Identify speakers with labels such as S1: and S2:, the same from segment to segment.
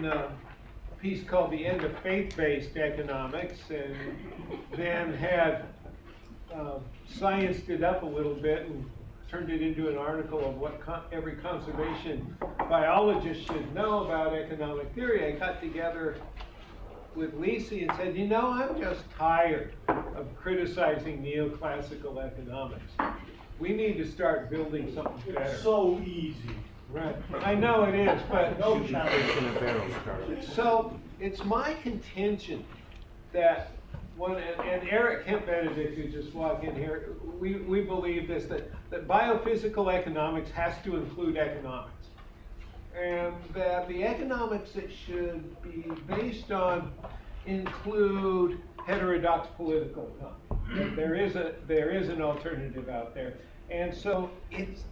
S1: a piece called The End of Faith-Based Economics, and then had scienced it up a little bit and turned it into an article of what every conservation biologist should know about economic theory. I got together with Lisi and said, you know, I'm just tired of criticizing neoclassical economics. We need to start building something better.
S2: It's so easy.
S1: Right. I know it is, but
S2: No challenge.
S1: so it's my contention that and Eric Kemp-Benedict, who just walked in here, we believe this, that biophysical economics has to include economics. And that the economics that should be based on include heterodox political economy. There is an alternative out there. And so it's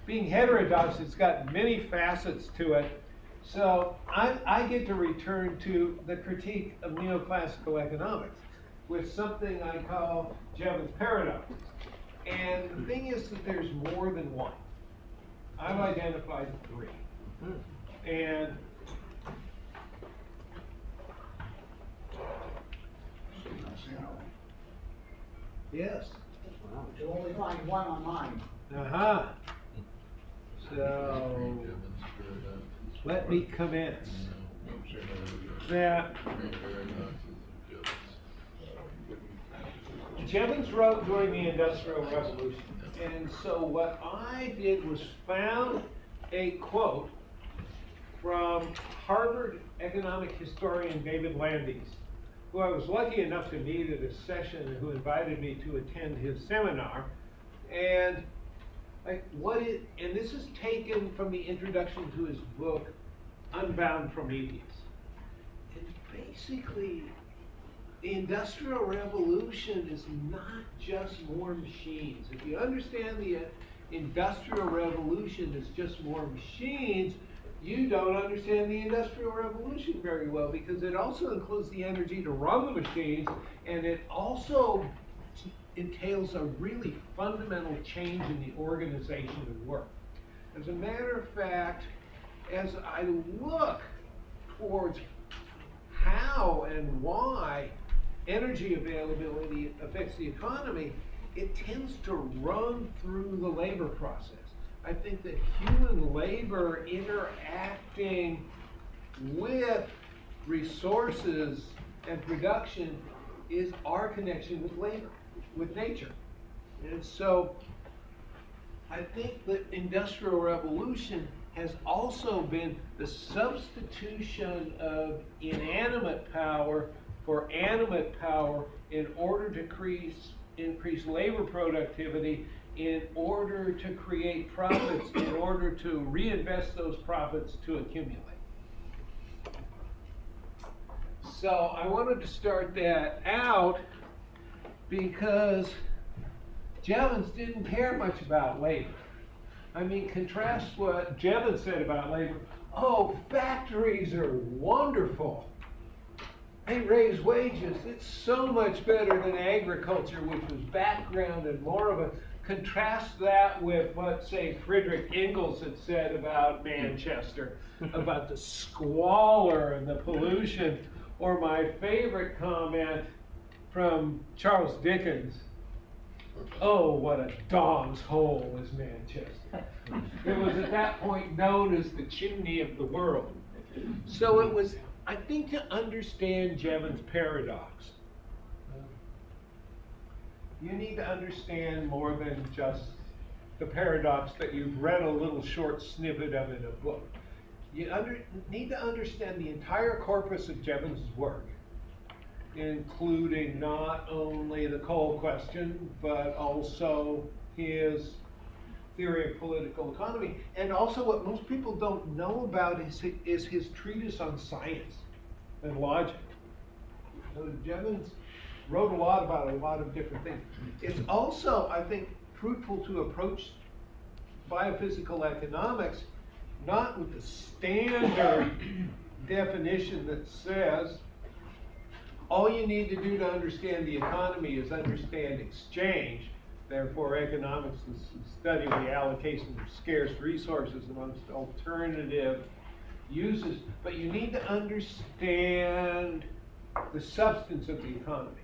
S1: being heterodox, it's got many facets to it. So I get to return to the critique of neoclassical economics with something I call Jevons Paradox. And the thing is that there's more than one. I've identified 3. And yes.
S3: You'll only find one on mine.
S1: Uh-huh. So let me commence. That Jevons wrote during the Industrial Revolution. And so what I did was found a quote from Harvard economic historian David Landis, who I was lucky enough to meet at a session, who invited me to attend his seminar. And and this is taken from the introduction to his book, Unbound Prometheus. And basically, the Industrial Revolution is not just more machines. If you understand the Industrial Revolution is just more machines, you don't understand the Industrial Revolution very well, because it also includes the energy to run the machines, and it also entails a really fundamental change in the organization of work. As a matter of fact, as I look towards how and why energy availability affects the economy, it tends to run through the labor process. I think that human labor interacting with resources and production is our connection with labor, with nature. And so I think the Industrial Revolution has also been the substitution of inanimate power for animate power in order to increase labor productivity, in order to create profits, in order to reinvest those profits to accumulate. So I wanted to start that out because Jevons didn't care much about labor. I mean, contrast what Jevons said about labor. Oh, factories are wonderful. They raise wages. It's so much better than agriculture, which was background and more of a. Contrast that with what, say, Friedrich Engels had said about Manchester, about the squalor and the pollution, or my favorite comment from Charles Dickens, oh, what a dog's hole is Manchester. It was at that point known as the chimney of the world. So it was, I think, to understand Jevons Paradox, you need to understand more than just the paradox that you've read a little short snippet of in a book. You need to understand the entire corpus of Jevons' work, including not only the coal question, but also his theory of political economy. And also what most people don't know about is his treatise on science and logic. So Jevons wrote a lot about a lot of different things. It's also, I think, fruitful to approach biophysical economics not with the standard definition that says all you need to do to understand the economy is understand exchange. Therefore, economics is the study of the allocation of scarce resources amongst alternative uses, but you need to understand the substance of the economy.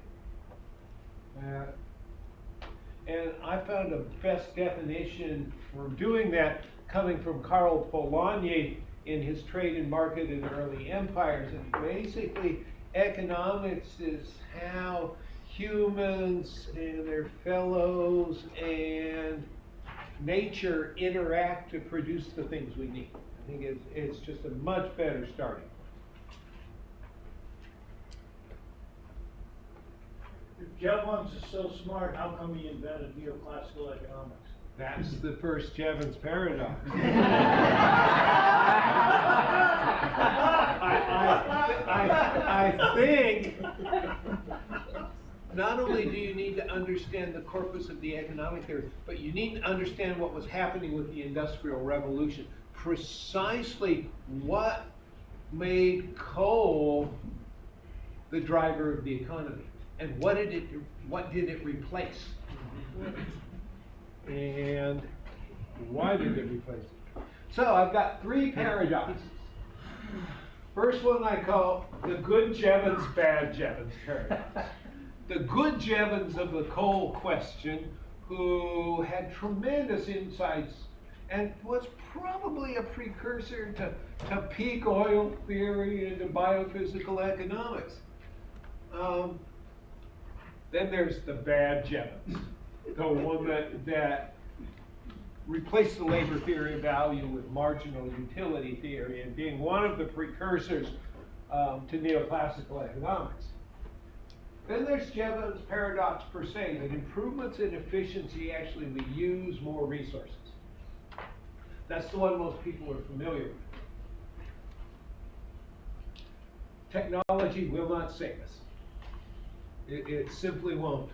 S1: And I found the best definition for doing that coming from Karl Polanyi in his Trade and Market in Early Empires. And basically, economics is how humans and their fellows and nature interact to produce the things we need. I think it's just a much better starting.
S2: If Jevons is so smart, how come he invented neoclassical economics?
S1: That's the first Jevons Paradox. I think not only do you need to understand the corpus of the economic theory, but you need to understand what was happening with the Industrial Revolution. Precisely what made coal the driver of the economy, and what did it replace? And why did it replace it? So I've got three paradoxes. First one I call the good Jevons, bad Jevons paradox. The good Jevons of the coal question, who had tremendous insights and was probably a precursor to peak oil theory and to biophysical economics. Then there's the bad Jevons, the one that replaced the labor theory of value with marginal utility theory, and being one of the precursors to neoclassical economics. Then there's Jevons paradox per se, that improvements in efficiency actually we use more resources. That's the one most people are familiar with. Technology will not save us. It simply won't.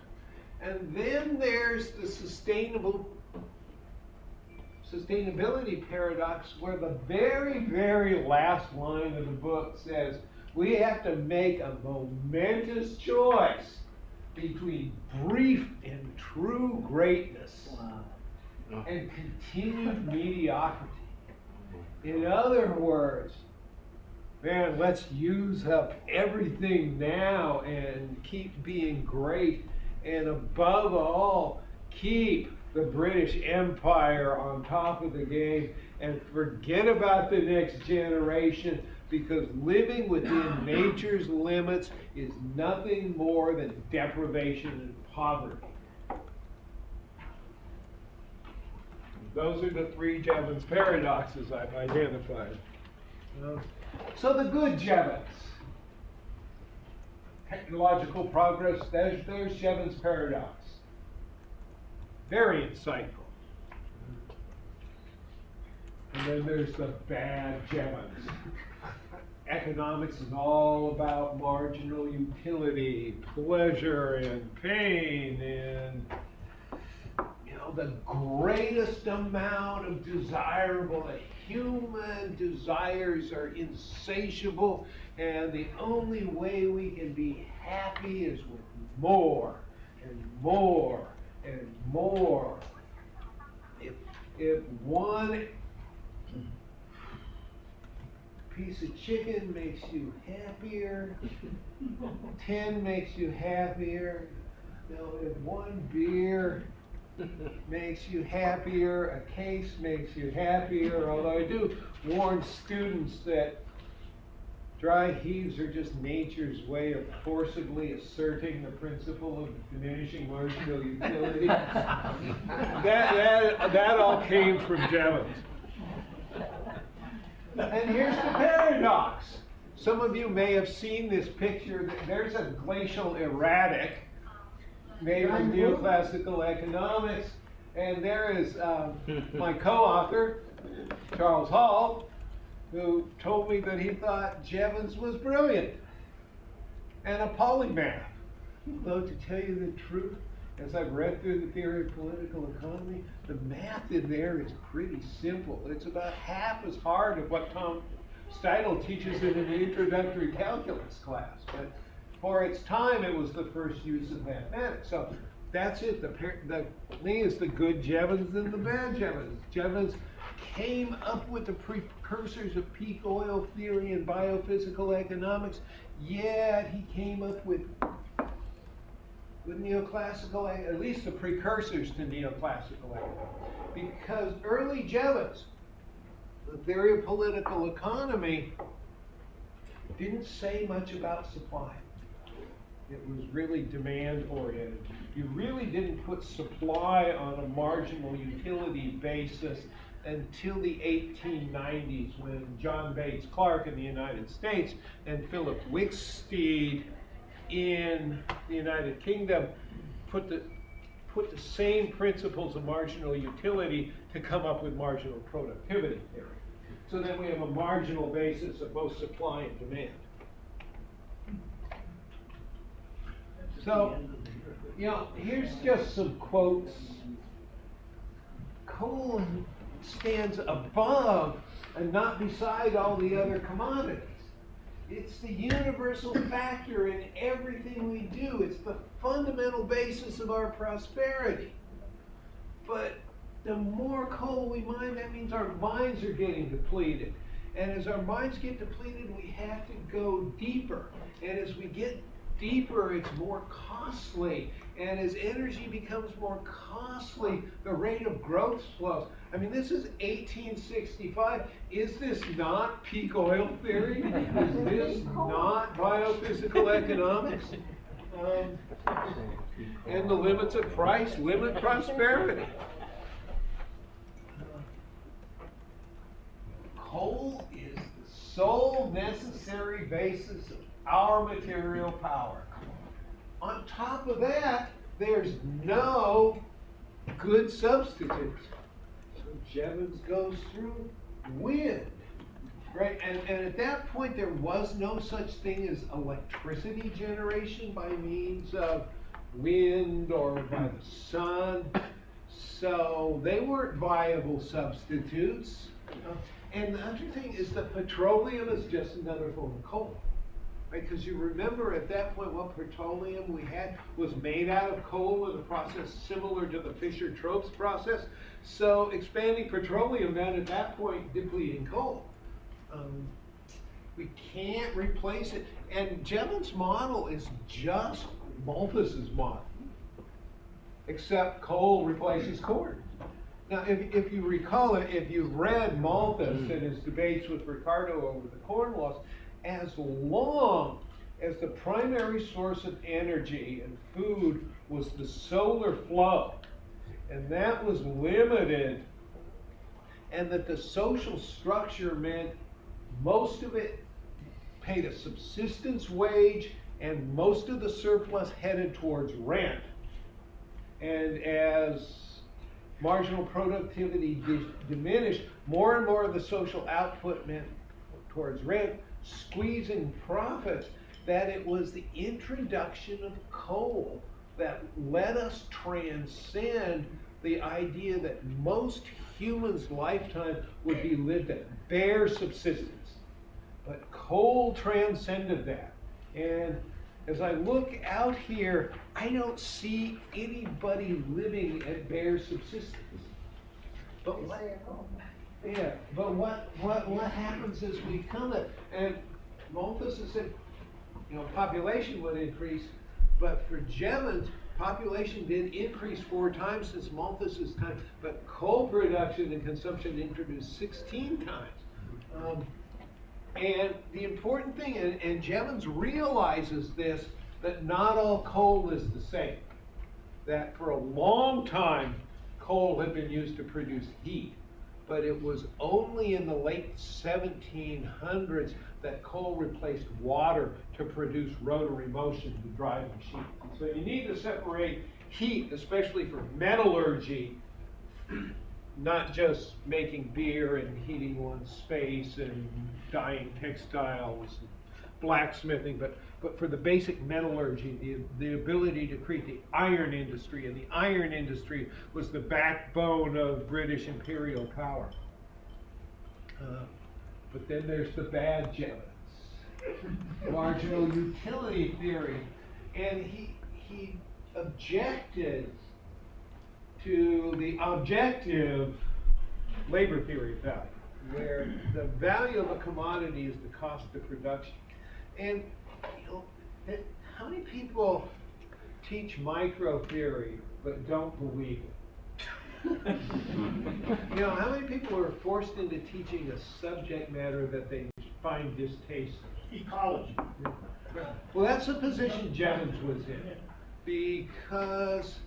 S1: And then there's the sustainability paradox, where the very, very last line of the book says we have to make a momentous choice between brief and true greatness and continued mediocrity. In other words, man, let's use up everything now and keep being great, and above all, keep the British Empire on top of the game and forget about the next generation, because living within nature's limits is nothing more than deprivation and poverty. Those are the three Jevons paradoxes I've identified. So the good Jevons. Technological progress, there's Jevons Paradox. Very insightful. And then there's the bad Jevons. Economics is all about marginal utility, pleasure and pain, and the greatest amount of desirable. Human desires are insatiable, and the only way we can be happy is with more and more and more. If one piece of chicken makes you happier, 10 makes you happier. If one beer makes you happier, a case makes you happier, although I do warn students that dry heaves are just nature's way of forcibly asserting the principle of diminishing marginal utility. that all came from Jevons. And here's the paradox. Some of you may have seen this picture. There's a glacial erratic made of neoclassical economics, and there is my co-author, Charles Hall, who told me that he thought Jevons was brilliant and a polymath. Though, to tell you the truth, as I've read through the theory of political economy, the math in there is pretty simple. It's about half as hard as what Tom Steidl teaches in an introductory calculus class. But for its time, it was the first use of mathematics. So that's it. The thing is the good Jevons and the bad Jevons. Jevons came up with the precursors of peak oil theory and biophysical economics, yet he came up with neoclassical, at least the precursors to neoclassical economics. Because early Jevons, the theory of political economy, didn't say much about supply. It was really demand oriented. You really didn't put supply on a marginal utility basis until the 1890s, when John Bates Clark in the United States and Philip Wicksteed in the United Kingdom put the same principles of marginal utility to come up with marginal productivity theory. So then we have a marginal basis of both supply and demand. So, you know, here's just some quotes. Coal stands above and not beside all the other commodities. It's the universal factor in everything we do. It's the fundamental basis of our prosperity. But the more coal we mine, that means our mines are getting depleted. And as our mines get depleted, we have to go deeper. And as we get deeper, it's more costly. And as energy becomes more costly, the rate of growth slows. I mean, this is 1865. Is this not peak oil theory? Is this not biophysical economics? And the limits of price limit prosperity. Coal is the sole necessary basis of our material power. On top of that, there's no good substitutes. So Jevons goes through wind, right? And at that point, there was no such thing as electricity generation by means of wind or by the sun. So they weren't viable substitutes. And the other thing is that petroleum is just another form of coal. Right, because you remember at that point what petroleum we had was made out of coal in a process similar to the Fischer-Tropsch process. So expanding petroleum meant at that point depleting coal. We can't replace it. And Jevons' model is just Malthus's model, except coal replaces corn. Now, if you recall it, if you've read Malthus and his debates with Ricardo over the corn laws, as long as the primary source of energy and food was the solar flow, and that was limited, and that the social structure meant most of it paid a subsistence wage and most of the surplus headed towards rent. And as marginal productivity diminished, more and more of the social output meant towards rent, squeezing profits, that it was the introduction of coal that let us transcend the idea that most humans' lifetime would be lived at bare subsistence. But coal transcended that. And as I look out here, I don't see anybody living at bare subsistence. But what? Yeah, but what happens is we come to, and Malthus has said, you know, population would increase, but for Jevons, population did increase 4 times since Malthus's time, but coal production and consumption introduced 16 times. And the important thing, and Jevons realizes this, that not all coal is the same. That for a long time, coal had been used to produce heat. But it was only in the late 1700s that coal replaced water to produce rotary motion to drive machines. So you need to separate heat, especially for metallurgy, not just making beer and heating one's space and dyeing textiles, and blacksmithing, but for the basic metallurgy, the ability to create the iron industry, and the iron industry was the backbone of British imperial power. But then there's the bad Jevons, marginal utility theory, and he objected to the objective labor theory of value, where the value of a commodity is the cost of production. And how many people teach micro theory but don't believe it? How many people are forced into teaching a subject matter that they find distasteful?
S2: Ecology.
S1: Well, that's the position Jevons was in, because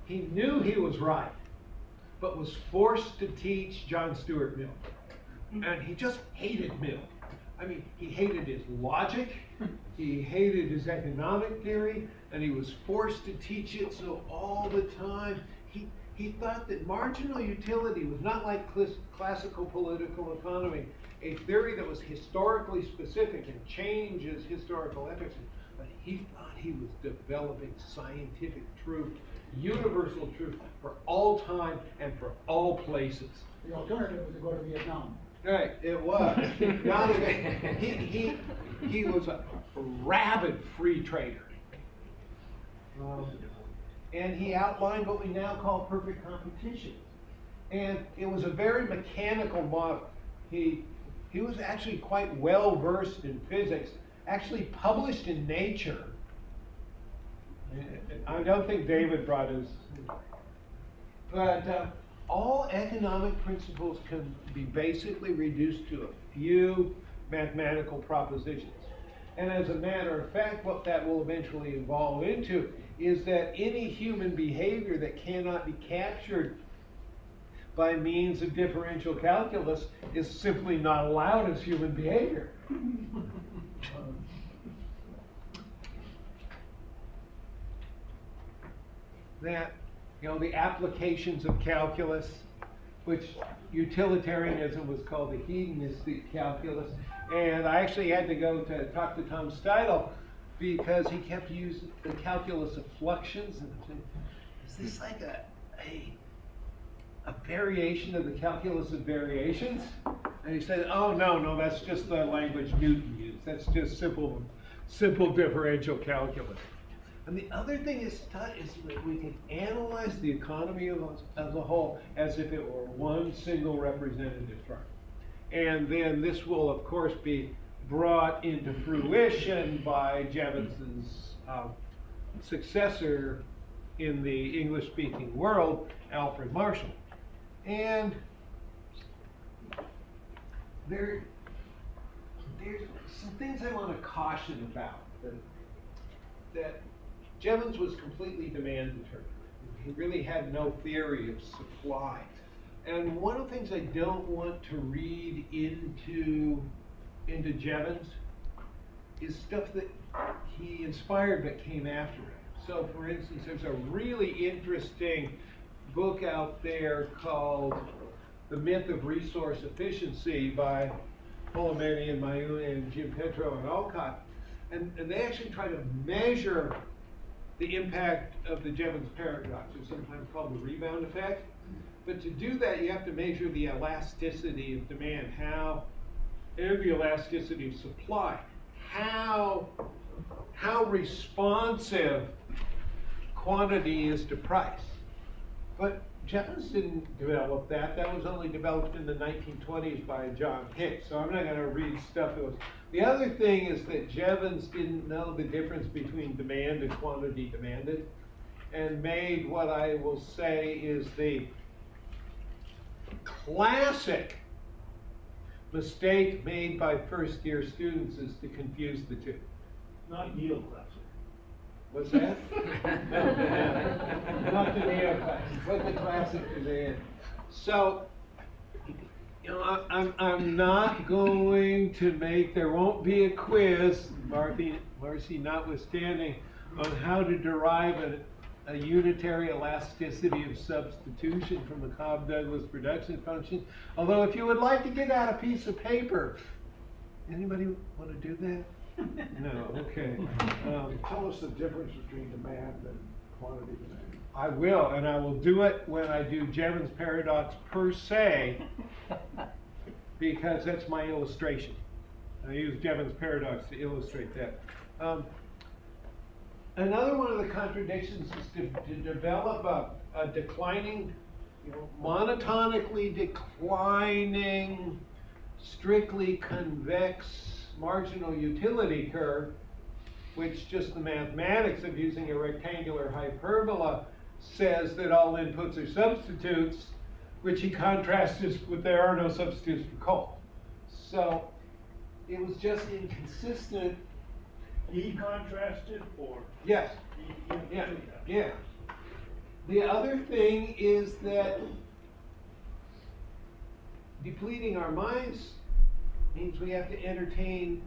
S1: he knew he was right, but was forced to teach John Stuart Mill. And he just hated Mill. I mean, he hated his logic, he hated his economic theory, and he was forced to teach it, so all the time he thought that marginal utility was not like classical political economy, a theory that was historically specific and changes historical epochs, but he thought he was developing scientific truth, universal truth for all time and for all places.
S3: The alternative was to go to Vietnam.
S1: Right, it was. Not even, he was a rabid free trader. And he outlined what we now call perfect competition. And it was a very mechanical model. He was actually quite well versed in physics, actually published in Nature. I don't think David brought his, but all economic principles can be basically reduced to a few mathematical propositions. And as a matter of fact, what that will eventually evolve into is that any human behavior that cannot be captured by means of differential calculus is simply not allowed as human behavior. That, the applications of calculus, which utilitarianism was called the hedonistic calculus. And I actually had to go to talk to Tom Steidl because he kept using the calculus of fluxions. And is this like a variation of the calculus of variations? And he said, oh, no, that's just the language Newton used. That's just simple differential calculus. And the other thing is that we can analyze the economy as a whole as if it were one single representative firm. And then this will, of course, be brought into fruition by Jevons's successor in the English-speaking world, Alfred Marshall. And there's some things I want to caution about. That Jevons was completely demand determined. He really had no theory of supply. And one of the things I don't want to read into Jevons is stuff that he inspired but came after him. So for instance, there's a really interesting book out there called The Myth of Resource Efficiency by Polemeni and Mayuna and Jim Petro and Alcott. And they actually try to measure the impact of the Jevons Paradox, or sometimes called the rebound effect. But to do that, you have to measure the elasticity of demand, and the elasticity of supply. How responsive quantity is to price. But Jevons didn't develop that. That was only developed in the 1920s by John Hicks. So I'm not going to read stuff that was. The other thing is that Jevons didn't know the difference between demand and quantity demanded, and made what I will say is the classic mistake made by first-year students is to confuse the two.
S2: Not yield classic.
S1: What's that? Not the neoclassic, but the classic today. So, I'm not going to there won't be a quiz, Marcy notwithstanding, on how to derive a unitary elasticity of substitution from the Cobb-Douglas production function. Although if you would like to get out a piece of paper, anybody want to do that? No, okay.
S4: Tell us the difference between demand and quantity demand.
S1: I will, and I will do it when I do Jevons Paradox per se, because that's my illustration. I use Jevons Paradox to illustrate that. Another one of the contradictions is to develop a declining monotonically declining, strictly convex marginal utility curve, which just the mathematics of using a rectangular hyperbola says that all inputs are substitutes, which he contrasted with there are no substitutes for coal. So it was just inconsistent.
S2: He contrasted or?
S1: Yes.
S2: He
S1: Yeah.
S2: did that.
S1: Yeah. The other thing is that depleting our minds means we have to entertain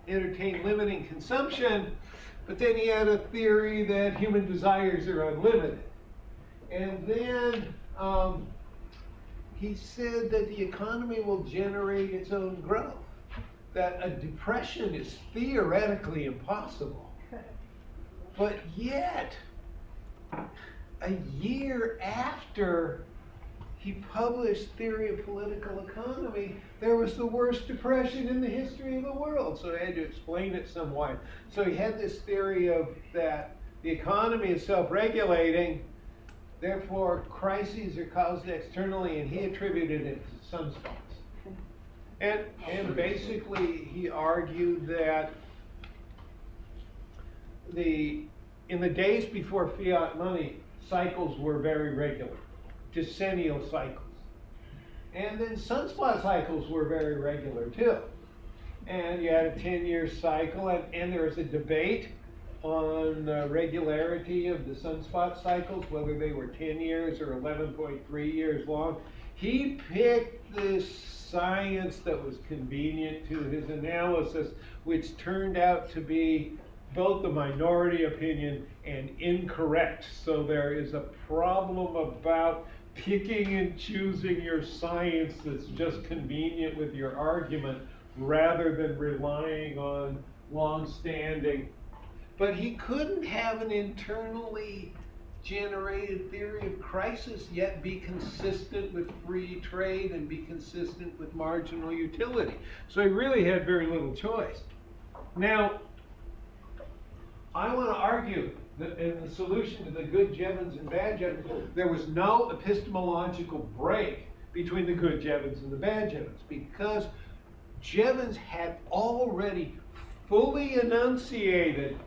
S1: limiting consumption, but then he had a theory that human desires are unlimited. And then he said that the economy will generate its own growth, that a depression is theoretically impossible. But yet, a year after he published Theory of Political Economy, there was the worst depression in the history of the world. So he had to explain it somewhat. So he had this theory of that the economy is self-regulating, therefore crises are caused externally, and he attributed it to sunspots. And basically he argued that in the days before fiat money, cycles were very regular, decennial cycles. And then sunspot cycles were very regular too. And you had a 10-year cycle, and there was a debate on the regularity of the sunspot cycles, whether they were 10 years or 11.3 years long. He picked this science that was convenient to his analysis, which turned out to be both the minority opinion and incorrect. So there is a problem about picking and choosing your science that's just convenient with your argument rather than relying on long-standing. But he couldn't have an internally generated theory of crisis yet be consistent with free trade and be consistent with marginal utility. So he really had very little choice. Now, I want to argue that in the solution to the good Jevons and bad Jevons, there was no epistemological break between the good Jevons and the bad Jevons, because Jevons had already fully enunciated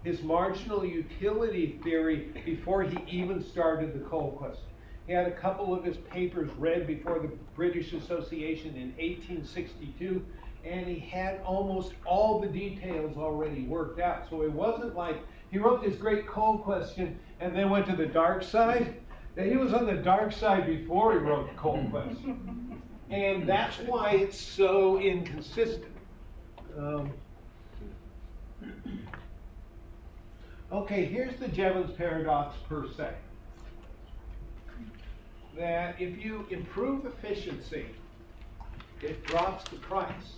S1: his marginal utility theory before he even started the coal question. He had a couple of his papers read before the British Association in 1862, and he had almost all the details already worked out. So it wasn't like he wrote this great coal question and then went to the dark side. He was on the dark side before he wrote the coal question. And that's why it's so inconsistent. Okay, here's the Jevons Paradox per se. That if you improve efficiency, it drops the price.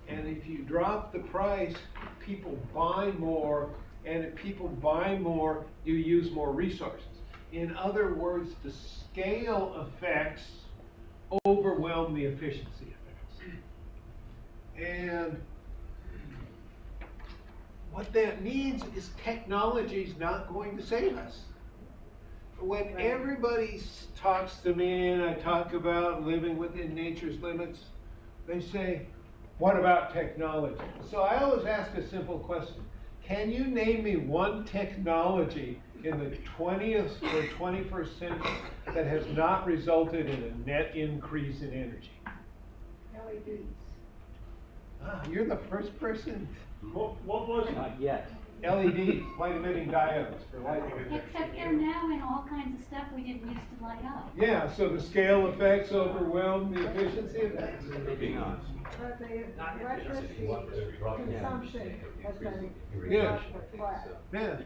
S1: And if you drop the price, people buy more, and if people buy more, you use more resources. In other words, the scale effects overwhelm the efficiency effects. And what that means is technology is not going to save us. When everybody talks to me and I talk about living within nature's limits, they say, what about technology? So I always ask a simple question. Can you name me one technology in the 20th or 21st century that has not resulted in a net increase in energy?
S5: LEDs.
S1: Ah, you're the first person.
S2: What was it?
S6: Not yet.
S1: LEDs, light emitting diodes for light emitting.
S5: Except they're now in all kinds of stuff we didn't used to light up.
S1: Yeah, so the scale effects overwhelm the efficiency effects.
S6: Being honest.
S7: But the electricity consumption has been
S1: Yeah.
S7: flat.
S1: Yeah.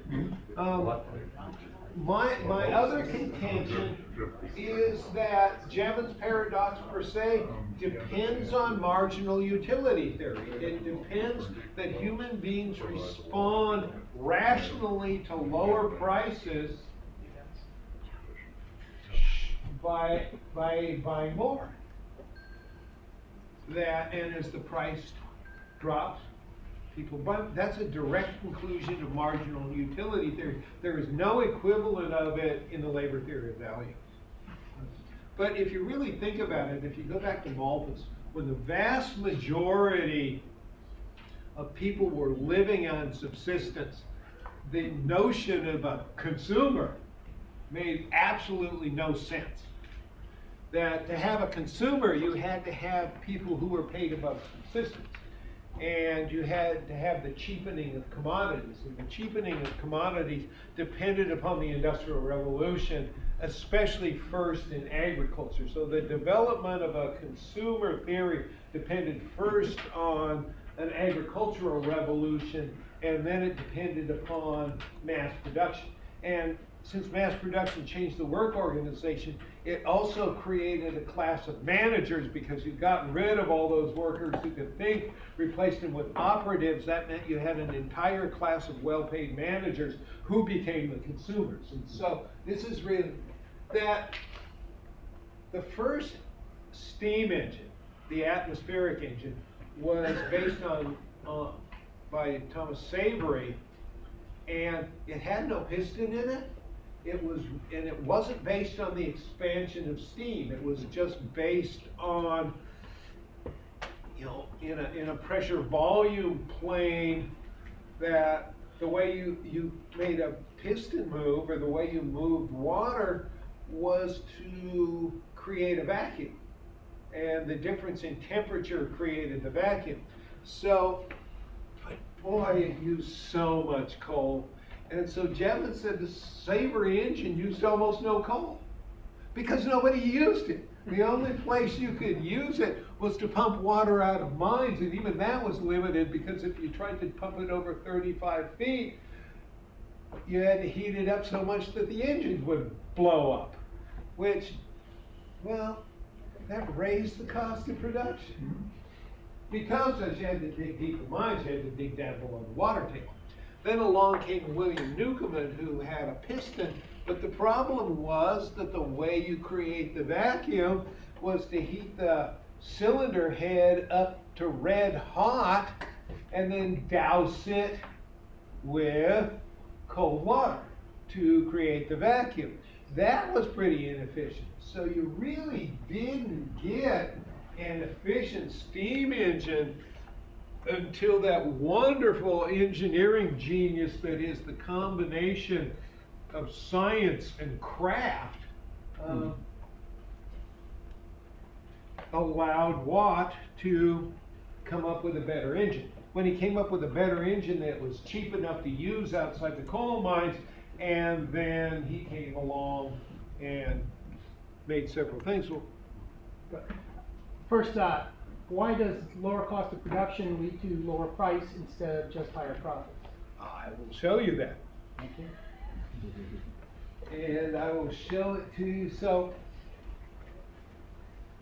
S1: My other contention is that Jevons Paradox per se depends on marginal utility theory. It depends that human beings respond rationally to lower prices by buying more. And as the price drops, people buy. That's a direct conclusion of marginal utility theory. There is no equivalent of it in the labor theory of value. But if you really think about it, if you go back to Malthus, when the vast majority of people were living on subsistence, the notion of a consumer made absolutely no sense. That to have a consumer, you had to have people who were paid above subsistence. And you had to have the cheapening of commodities. And the cheapening of commodities depended upon the Industrial Revolution, especially first in agriculture. So the development of a consumer theory depended first on an agricultural revolution, and then it depended upon mass production. And since mass production changed the work organization, it also created a class of managers, because you've gotten rid of all those workers who could think, replaced them with operatives. That meant you had an entire class of well-paid managers who became the consumers. And so this is really that the first steam engine, the atmospheric engine, was based on by Thomas Savery, and it had no piston in it. It wasn't based on the expansion of steam. It was just based on, in a pressure volume plane, that the way you made a piston move, or the way you moved water, was to create a vacuum. And the difference in temperature created the vacuum. So, but boy, it used so much coal. And so Jevons said the Savery engine used almost no coal, because nobody used it. The only place you could use it was to pump water out of mines, and even that was limited, because if you tried to pump it over 35 feet, you had to heat it up so much that the engines would blow up, which, well, that raised the cost of production. Because as you had to dig deeper mines, you had to dig down below the water table. Then along came William Newcomen, who had a piston, but the problem was that the way you create the vacuum was to heat the cylinder head up to red hot and then douse it with cold water to create the vacuum. That was pretty inefficient. So you really didn't get an efficient steam engine until that wonderful engineering genius that is the combination of science and craft allowed Watt to come up with a better engine. When he came up with a better engine that was cheap enough to use outside the coal mines, and then he came along and made several things.
S3: First, why does lower cost of production lead to lower price instead of just higher profits?
S1: I will show you that.
S3: Thank you.
S1: And I will show it to you. So,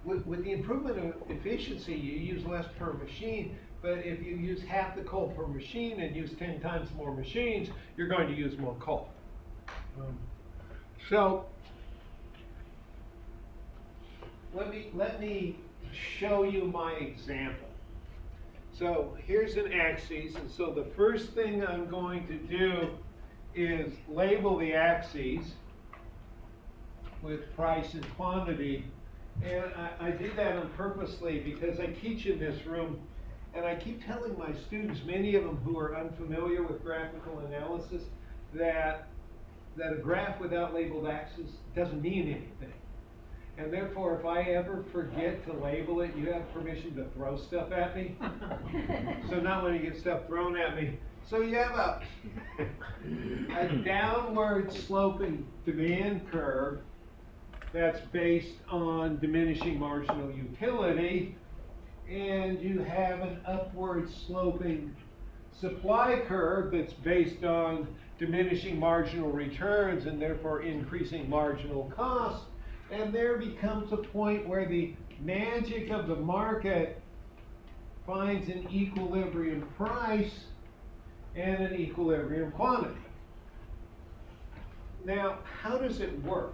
S1: with the improvement of efficiency, you use less per machine. But if you use half the coal per machine and use 10 times more machines, you're going to use more coal. So, let me show you my example. So here's an axis, and so the first thing I'm going to do is label the axes with price and quantity. And I did that on purposely because I teach in this room, and I keep telling my students, many of them who are unfamiliar with graphical analysis, that a graph without labeled axes doesn't mean anything. And therefore, if I ever forget to label it, you have permission to throw stuff at me. So not letting you get stuff thrown at me. So you have a downward sloping demand curve that's based on diminishing marginal utility, and you have an upward sloping supply curve that's based on diminishing marginal returns and therefore increasing marginal costs. And there becomes a point where the magic of the market finds an equilibrium price and an equilibrium quantity. Now, how does it work?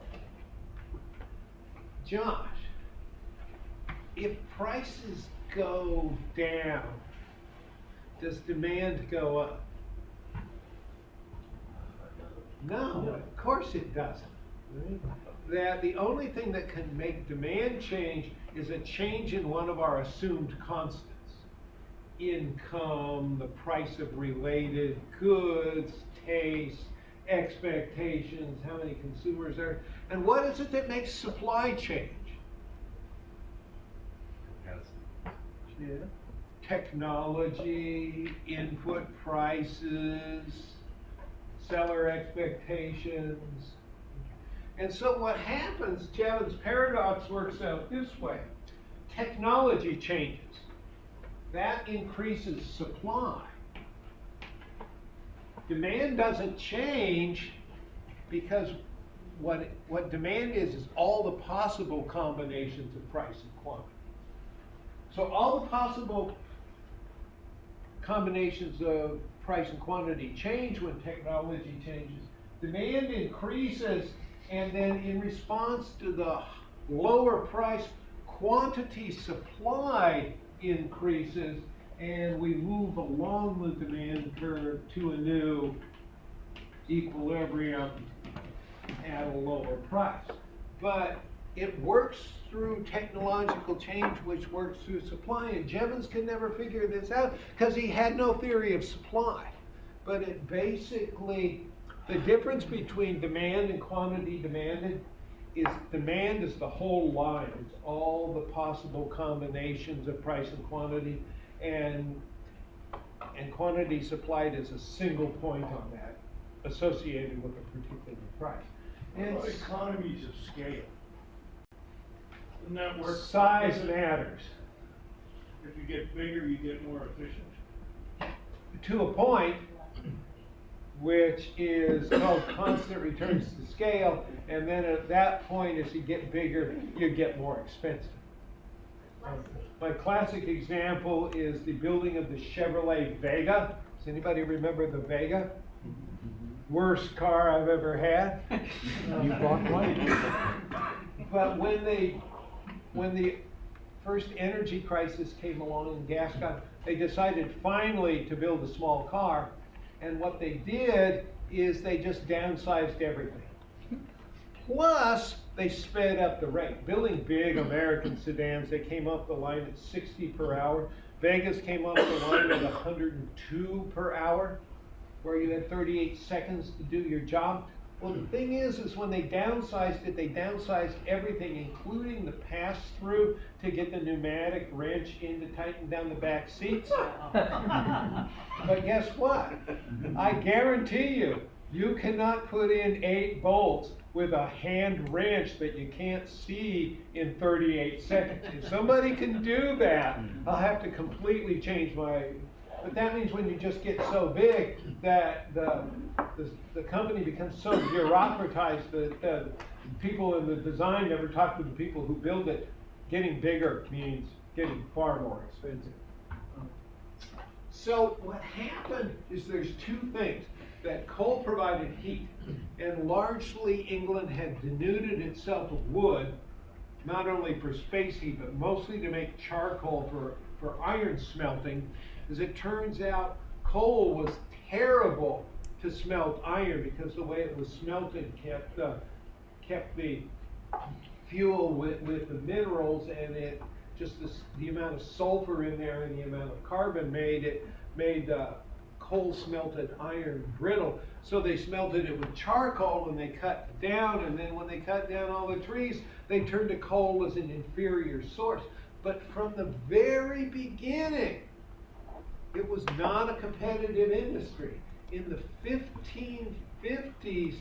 S1: Josh, if prices go down, does demand go up? No, of course it doesn't. that the only thing that can make demand change is a change in one of our assumed constants. Income, the price of related goods, taste, expectations, how many consumers are, and what is it that makes supply change? Yeah. Technology, input prices, seller expectations. And so what happens, Jevons Paradox works out this way. Technology changes. That increases supply. Demand doesn't change because what demand is all the possible combinations of price and quantity. So all the possible combinations of price and quantity change when technology changes. Demand increases, and then in response to the lower price, quantity supplied increases, and we move along the demand curve to a new equilibrium at a lower price. But it works through technological change, which works through supply, and Jevons could never figure this out because he had no theory of supply. But it basically, the difference between demand and quantity demanded is demand is the whole line. It's all the possible combinations of price and quantity, and quantity supplied is a single point on that associated with a particular price. And
S2: Well, economies of scale. Doesn't that work?
S1: size matters.
S2: If you get bigger, you get more efficient.
S1: To a point, which is called constant returns to scale, and then at that point, as you get bigger, you get more expensive. My classic example is the building of the Chevrolet Vega. Does anybody remember the Vega? Worst car I've ever had.
S3: You bought one?
S1: But when the first energy crisis came along in gas got, they decided finally to build a small car. And what they did is they just downsized everything. Plus, they sped up the rate. Building big American sedans, they came up the line at 60 per hour. Vegas came up the line at 102 per hour, where you had 38 seconds to do your job. Well, the thing is when they downsized it, they downsized everything, including the pass-through to get the pneumatic wrench in to tighten down the back seats. But guess what? I guarantee you, you cannot put in 8 bolts with a hand wrench that you can't see in 38 seconds. If somebody can do that, I'll have to completely change my... But that means when you just get so big that the company becomes so bureaucratized that people in the design never talk to the people who build it. Getting bigger means getting far more expensive. So what happened is there's two things. That coal provided heat, and largely England had denuded itself of wood, not only for space heat, but mostly to make charcoal for iron smelting. As it turns out, coal was terrible to smelt iron because the way it was smelted kept the fuel with the minerals, and it just the amount of sulfur in there and the amount of carbon made coal smelted iron brittle. So they smelted it with charcoal and they cut down, and then when they cut down all the trees, they turned to coal as an inferior source. But from the very beginning, it was not a competitive industry. In the 1550s,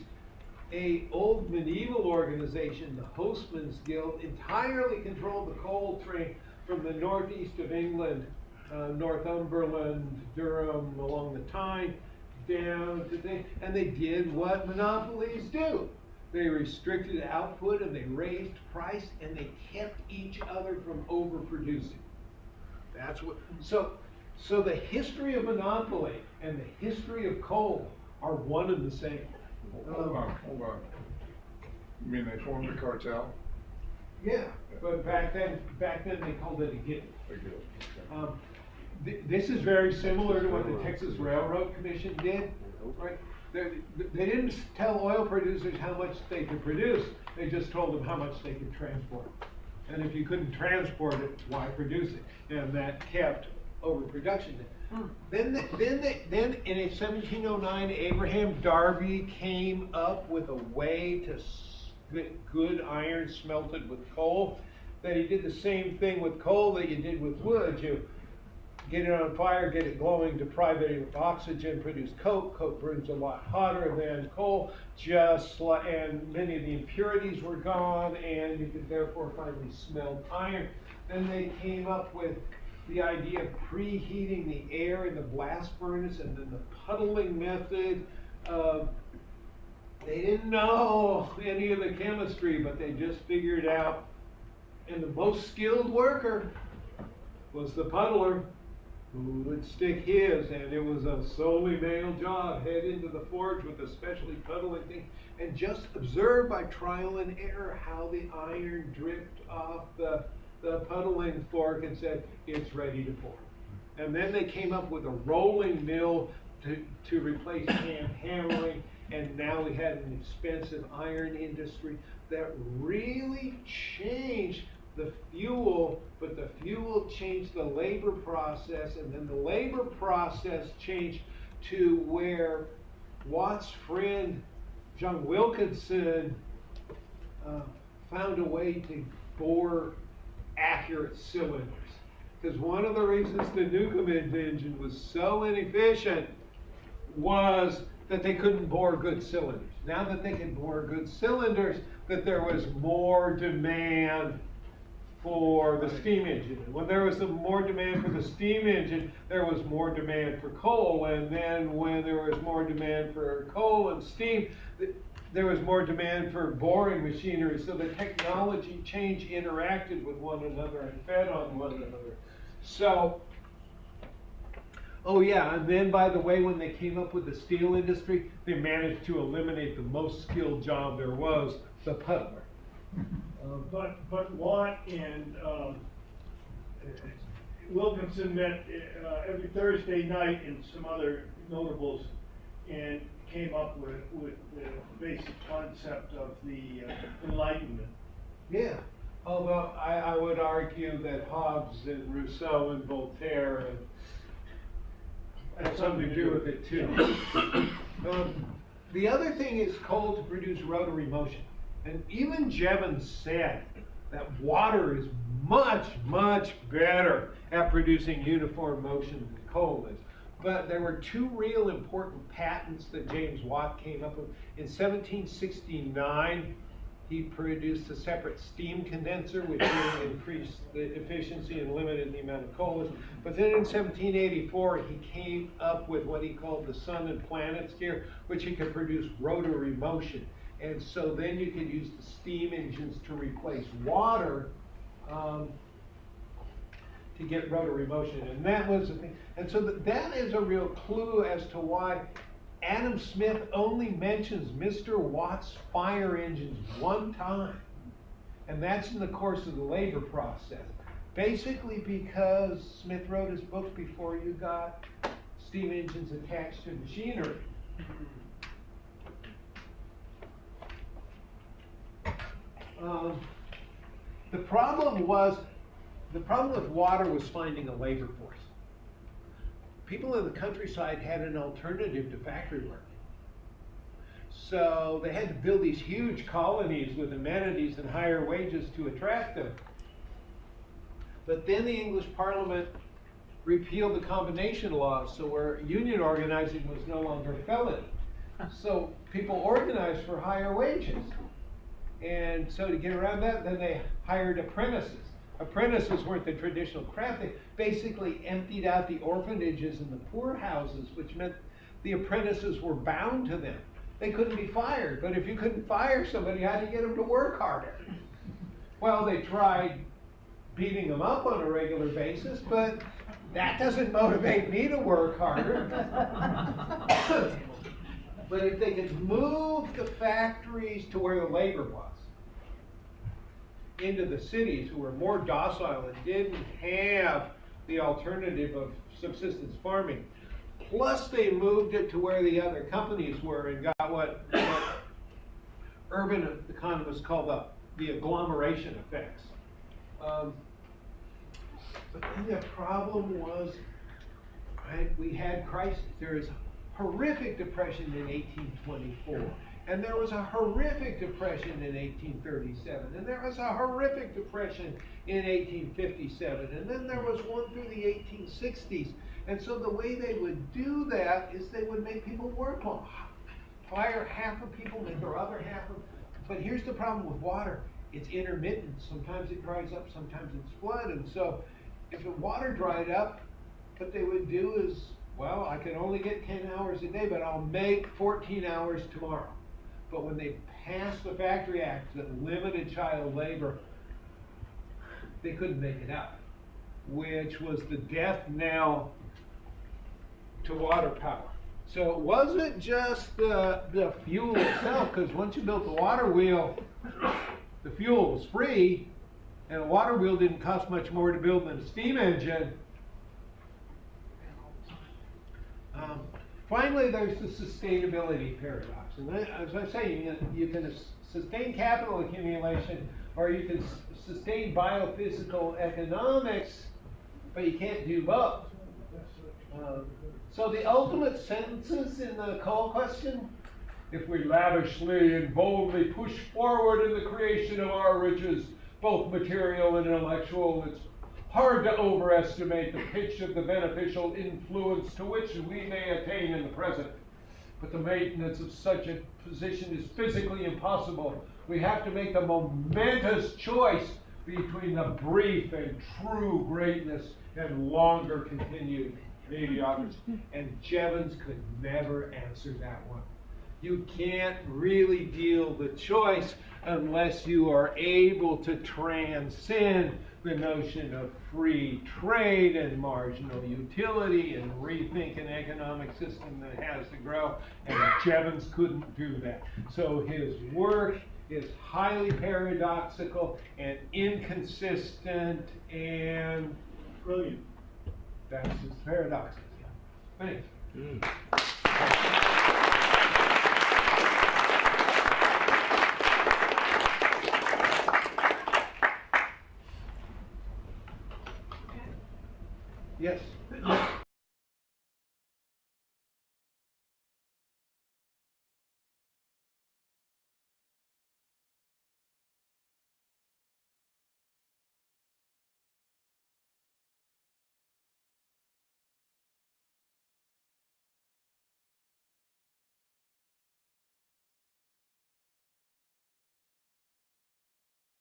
S1: an old medieval organization, the Hostman's Guild, entirely controlled the coal trade from the northeast of England, Northumberland, Durham, along the Tyne, down to and they did what monopolies do. They restricted output and they raised price and they kept each other from overproducing. That's what. So the history of monopoly and the history of coal are one and the same.
S6: Hold on. You mean they formed a cartel?
S1: Yeah, but back then they called it a guild.
S6: A guild, okay.
S1: This is very similar to what the Texas Railroad Commission did, right? They didn't tell oil producers how much they could produce, they just told them how much they could transport. And if you couldn't transport it, why produce it? And that kept overproduction. Then in 1709, Abraham Darby came up with a way to get good iron smelted with coal. That he did the same thing with coal that you did with wood. You get it on fire, get it glowing, deprive it of oxygen, produce coke. Coke burns a lot hotter than coal, and many of the impurities were gone, and you could therefore finally smelt iron. Then they came up with the idea of preheating the air in the blast furnace, and then the puddling method. They didn't know any of the chemistry, but they just figured out, and the most skilled worker was the puddler, who would stick his, and it was a solely male job, head into the forge with a specially puddling thing, and just observe by trial and error how the iron dripped off the puddling fork and said, it's ready to pour. And then they came up with a rolling mill to replace hand hammering, and now we had an expensive iron industry that really changed the fuel, but the fuel changed the labor process, and then the labor process changed to where Watt's friend John Wilkinson found a way to bore accurate cylinders. Because one of the reasons the Newcomb engine was so inefficient was that they couldn't bore good cylinders. Now that they can bore good cylinders, that there was more demand for the steam engine. When there was more demand for the steam engine, there was more demand for coal, and then when there was more demand for coal and steam, there was more demand for boring machinery. So the technology change interacted with one another and fed on one another. So, oh yeah, and then by the way, when they came up with the steel industry, they managed to eliminate the most skilled job there was, the puddler.
S2: But Watt and Wilkinson met every Thursday night, and some other notables, and came up with the basic concept of the Enlightenment.
S1: Yeah, although I would argue that Hobbes and Rousseau and Voltaire had something to do with it too. The other thing is coal to produce rotary motion. And even Jevons said that water is much, much better at producing uniform motion than coal is. But there were two real important patents that James Watt came up with. In 1769, he produced a separate steam condenser, which really increased the efficiency and limited the amount of coal. But then in 1784, he came up with what he called the sun and planets gear, which he could produce rotary motion. And so then you could use the steam engines to replace water to get rotary motion. And that was the thing. And so that is a real clue as to why Adam Smith only mentions Mr. Watt's fire engines one time. And that's in the course of the labor process. Basically because Smith wrote his books before you got steam engines attached to machinery. The problem with water was finding a labor force. People in the countryside had an alternative to factory work. So they had to build these huge colonies with amenities and higher wages to attract them. But then the English Parliament repealed the combination laws, so where union organizing was no longer a felony. So people organized for higher wages. And so to get around that, then they hired apprentices. Apprentices weren't the traditional craft. They basically emptied out the orphanages and the poorhouses, which meant the apprentices were bound to them. They couldn't be fired, but if you couldn't fire somebody, how do you get them to work harder? Well, they tried beating them up on a regular basis, but that doesn't motivate me to work harder. But if they could move the factories to where the labor was, into the cities who were more docile and didn't have the alternative of subsistence farming, Plus they moved it to where the other companies were and got what urban economists call the agglomeration effects. But then the problem was, right, we had crisis. There was a horrific depression in 1824. And there was a horrific depression in 1837, and there was a horrific depression in 1857, and then there was one through the 1860s. And so the way they would do that is they would make people work on, fire half of people, make their other half of. But here's the problem with water: it's intermittent. Sometimes it dries up, sometimes it's flood. And so if the water dried up, what they would do is, well, I can only get 10 hours a day, but I'll make 14 hours tomorrow. But when they passed the Factory Act that limited child labor, they couldn't make it up, which was the death knell to water power. So it wasn't just the fuel itself, because once you built the water wheel, the fuel was free, and a water wheel didn't cost much more to build than a steam engine. Finally, there's the sustainability paradox. And as I say, you can sustain capital accumulation, or you can sustain biophysical economics, but you can't do both. So the ultimate sentences in the coal question: if we lavishly and boldly push forward in the creation of our riches, both material and intellectual, it's hard to overestimate the pitch of the beneficial influence to which we may attain in the present. But the maintenance of such a position is physically impossible. We have to make the momentous choice between the brief and true greatness and longer continued mediocrity. And Jevons could never answer that one. You can't really deal the choice unless you are able to transcend the notion of free trade and marginal utility and rethink an economic system that has to grow. And Jevons couldn't do that. So his work is highly paradoxical and inconsistent, and
S2: Brilliant.
S1: that's his paradoxes. Thanks.